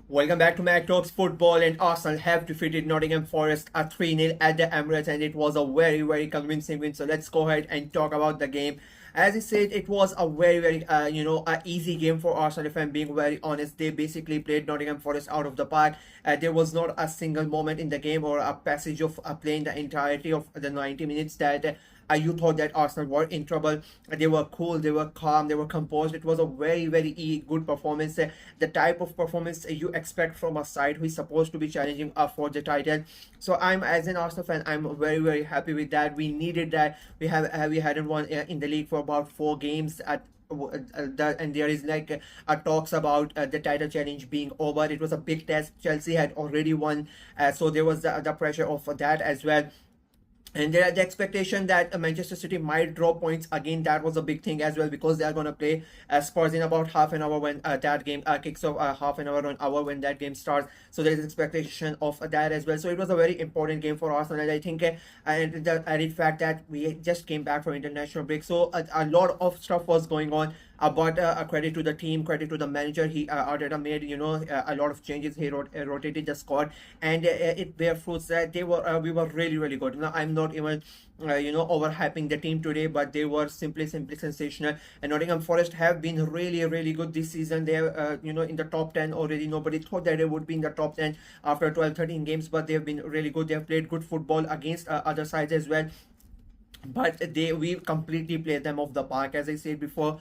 Welcome back to Mac Talks Football, and Arsenal have defeated Nottingham Forest a 3-0 at the Emirates, and it was a very convincing win. So let's go ahead and talk about the game. As I said, it was a very easy game for Arsenal. If I'm being very honest, they basically played Nottingham Forest out of the park. There was not a single moment in the game or a passage of playing the entirety of the 90 minutes that you thought that Arsenal were in trouble. They were cool, they were calm, they were composed. It was a very good performance. The type of performance you expect from a side who is supposed to be challenging for the title. So I'm, as an Arsenal fan, I'm very happy with that. We needed that. We hadn't won in the league for about 4 games at and there is like talks about the title challenge being over. It was a big test. Chelsea had already won, so there was the pressure of that as well. And there the expectation that Manchester City might drop points again. That was a big thing as well, because they are going to play Spurs in about half an hour when that game kicks off, half an hour when that game starts. So there is expectation of that as well. So it was a very important game for Arsenal, and I think and the added fact that we just came back from international break, so a lot of stuff was going on. But a credit to the team, credit to the manager. Arteta made a lot of changes. He rotated the squad, and it bear fruits that we were really good. Now I'm not even overhyping the team today, but they were simply sensational. And Nottingham Forest have been really good this season. They are in the top 10 already. Nobody thought that they would be in the top 10 after 12-13 games, but they have been really good. They have played good football against other sides as well, but we completely played them off the park. As I said before,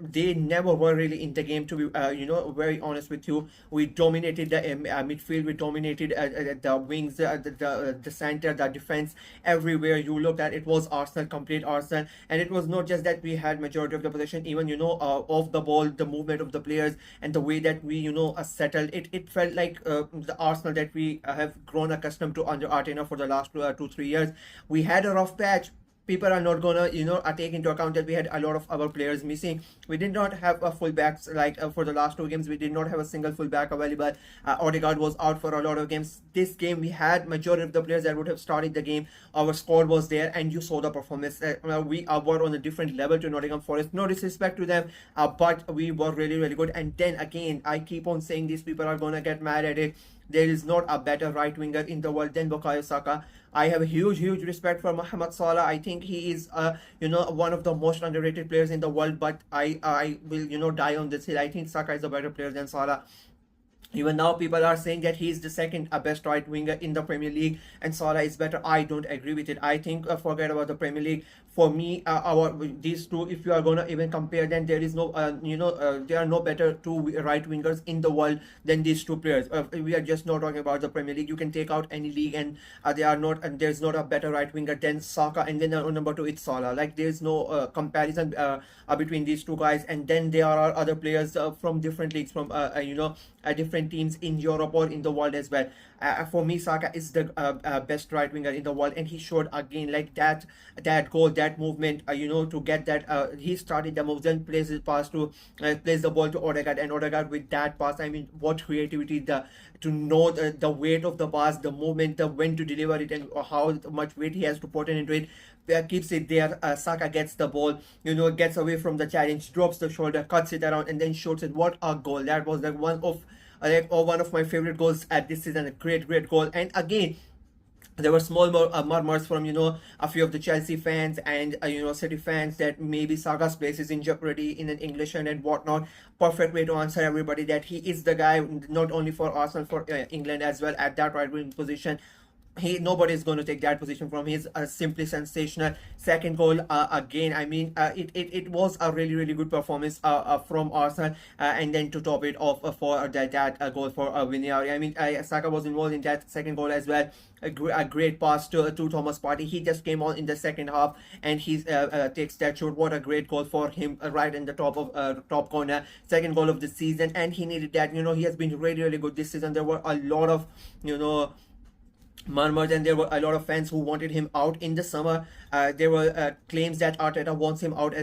they never were really in the game, to be very honest with you. We dominated the midfield, we dominated the wings, the center, the defense. Everywhere you looked at, it was Arsenal, complete Arsenal. And it was not just that we had majority of the possession, even off the ball, the movement of the players and the way that we settled it felt like the Arsenal that we have grown accustomed to under Arteta for the last 2-3 years. We had a rough patch. People are not gonna take into account that we had a lot of our players missing. We did not have a fullbacks like for the last 2 games. We did not have a single fullback available. Odegaard was out for a lot of games. This game we had majority of the players that would have started the game. Our squad was there, and you saw the performance. We were on a different level to Nottingham Forest. No disrespect to them, but we were really good. And then again, I keep on saying this, people are gonna get mad at it. There is not a better right winger in the world than Bukayo Saka. I have a huge respect for Mohamed Salah. I think he is one of the most underrated players in the world, but I will die on this hill. I think Saka is a better player than Salah. Even now, people are saying that he is the second best right winger in the Premier League, and Salah is better. I don't agree with it. I think forget about the Premier League. For me, these two, if you are gonna even compare them, there is no there are no better two right wingers in the world than these two players. We are just not talking about the Premier League. You can take out any league, and they are not, and there's not a better right winger than Saka. And then number 2, it's Salah. Like there's no comparison between these two guys. And then there are other players from different leagues, from different teams in Europe or in the world as well. For me, Saka is the best right winger in the world, and he showed again, like that goal, that movement, to get that. He started the moves, then plays his pass to plays the ball to Odegaard, and Odegaard with that pass, I mean, what creativity! To know the weight of the pass, the movement, the when to deliver it, and how much weight he has to put into it. Keeps it there. Saka gets the ball, gets away from the challenge, drops the shoulder, cuts it around, and then shoots it. What a goal! That was like one of my favorite goals at this season. A great goal. And again, there were small murmurs from a few of the Chelsea fans and City fans that maybe Saka's place is in jeopardy in an English and whatnot. Perfect way to answer everybody that he is the guy, not only for Arsenal, for England as well, at that right wing position. Nobody is going to take that position from him. He's simply sensational. Second goal, again, I mean, it was a really good performance from Arsenal, and then to top it off for that goal for Vignari. I mean, Saka was involved in that second goal as well. A great pass to Thomas Partey. He just came on in the second half, and he takes that shot. What a great goal for him, right in the top corner. Second goal of the season, and he needed that. He has been really good this season. There were a lot of murmured, and there were a lot of fans who wanted him out in the summer. There were claims that Arteta wants him out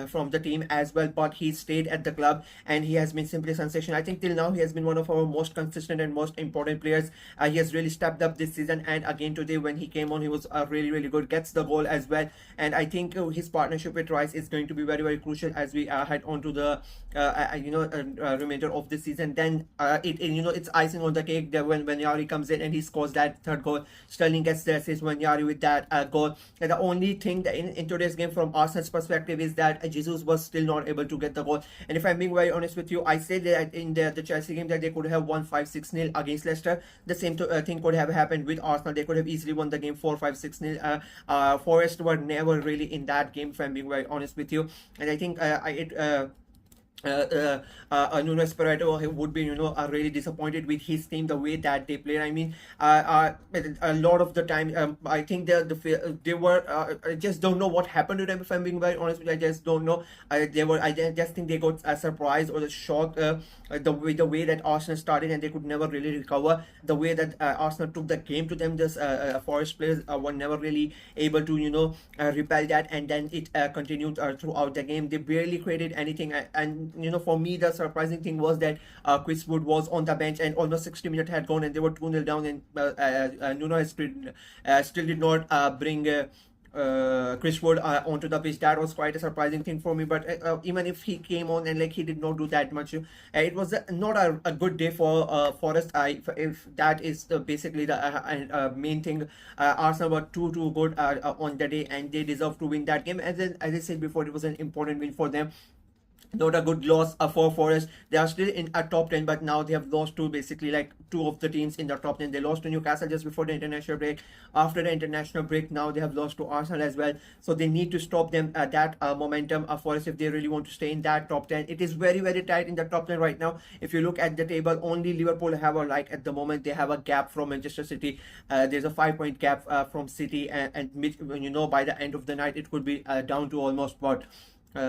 from the team as well, but he stayed at the club and he has been simply sensational. I think till now he has been one of our most consistent and most important players. He has really stepped up this season, and again today when he came on, he was really good. Gets the goal as well, and I think his partnership with Rice is going to be very crucial as we head on to the remainder of this season. Then it's icing on the cake that when Yari comes in and he scores that third goal. Sterling gets the assist when Yari with that goal. And the only thing that in today's game from Arsenal's perspective is that Jesus was still not able to get the goal. And if I'm being very honest with you, I said that in the Chelsea game that they could have won 5-6-0 against Leicester. The same thing could have happened with Arsenal. They could have easily won the game 4-5-6-0. Forest were never really in that game, if I'm being very honest with you. And I think Nuno Espirito would be, really disappointed with his team, the way that they played. I mean, a lot of the time, I think they were. I just don't know what happened to them. If I'm being very honest with you, I just don't know. I just think they got a surprise or a shock. The way that Arsenal started and they could never really recover. The way that Arsenal took the game to them, just Forest players were never really able to repel that, and then it continued throughout the game. They barely created anything, and for me the surprising thing was that Chris Wood was on the bench and almost 60 minutes had gone and they were 2-0 down, and Nuno still did not bring Chris Wood onto the pitch. That was quite a surprising thing for me. But even if he came on and he did not do that much, it was not a good day for Forest. If that is basically the main thing, Arsenal were too good on the day, and they deserve to win that game. As I said before, it was an important win for them. Not a good loss for Forest. They are still in a top 10, but now they have lost to basically two of the teams in the top 10. They lost to Newcastle just before the international break. After the international break, now they have lost to Arsenal as well. So they need to stop them that momentum of Forest if they really want to stay in that top 10. It is very tight in the top 10 right now. If you look at the table, only Liverpool have at the moment they have a gap from Manchester City. There's a 5-point gap from City, and by the end of the night it could be down to almost what 3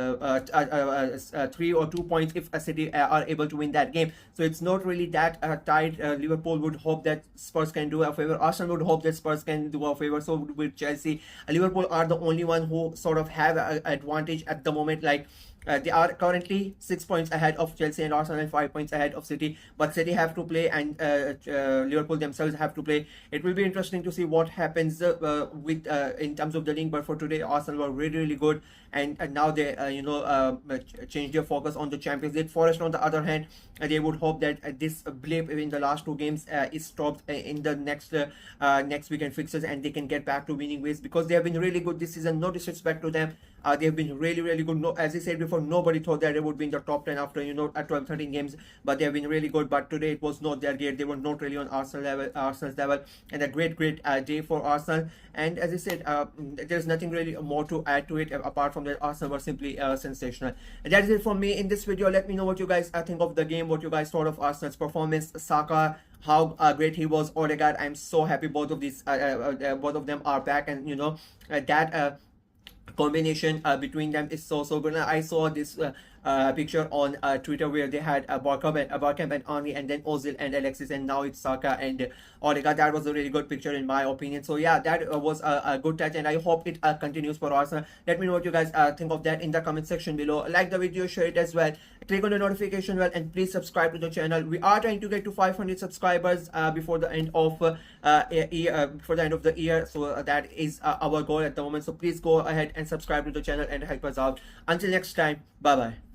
or 2 points if a City are able to win that game. So it's not really that tight. Liverpool would hope that Spurs can do a favor. Arsenal would hope that Spurs can do a favor. So with Chelsea, Liverpool are the only one who sort of have an advantage at the moment. They are currently 6 points ahead of Chelsea and Arsenal and 5 points ahead of City. But City have to play and Liverpool themselves have to play. It will be interesting to see what happens with in terms of the link. But for today, Arsenal were really good, and now they change their focus on the Champions League. Forest, on the other hand, they would hope that this blip in the last 2 games is stopped in the next weekend fixtures, and they can get back to winning ways, because they have been really good this season. No disrespect to them. They have been really good. No, as I said before, nobody thought that they would be in the top 10 after 12-13 games, but they have been really good. But today it was not their game. They were not really on Arsenal's level, and a great day for Arsenal. And as I said, there's nothing really more to add to it apart from that Arsenal were simply sensational. And that is it from me in this video. Let me know what you guys think of the game, what you guys thought of Arsenal's performance. Saka, how great he was. Odegaard, I'm so happy both of them are back, and that combination between them is so good. I saw this picture on Twitter where they had Bergkamp and Henry, and then Ozil and Alexis, and now it's Saka and Odegaard. That was a really good picture in my opinion. So yeah, that was a good touch, and I hope it continues for Arsenal. Let me know what you guys think of that in the comment section below. Like the video, share it as well, click on the notification bell, and please subscribe to the channel. We are trying to get to 500 subscribers before the end of the year. So that is our goal at the moment. So please go ahead and subscribe to the channel and help us out. Until next time, bye bye.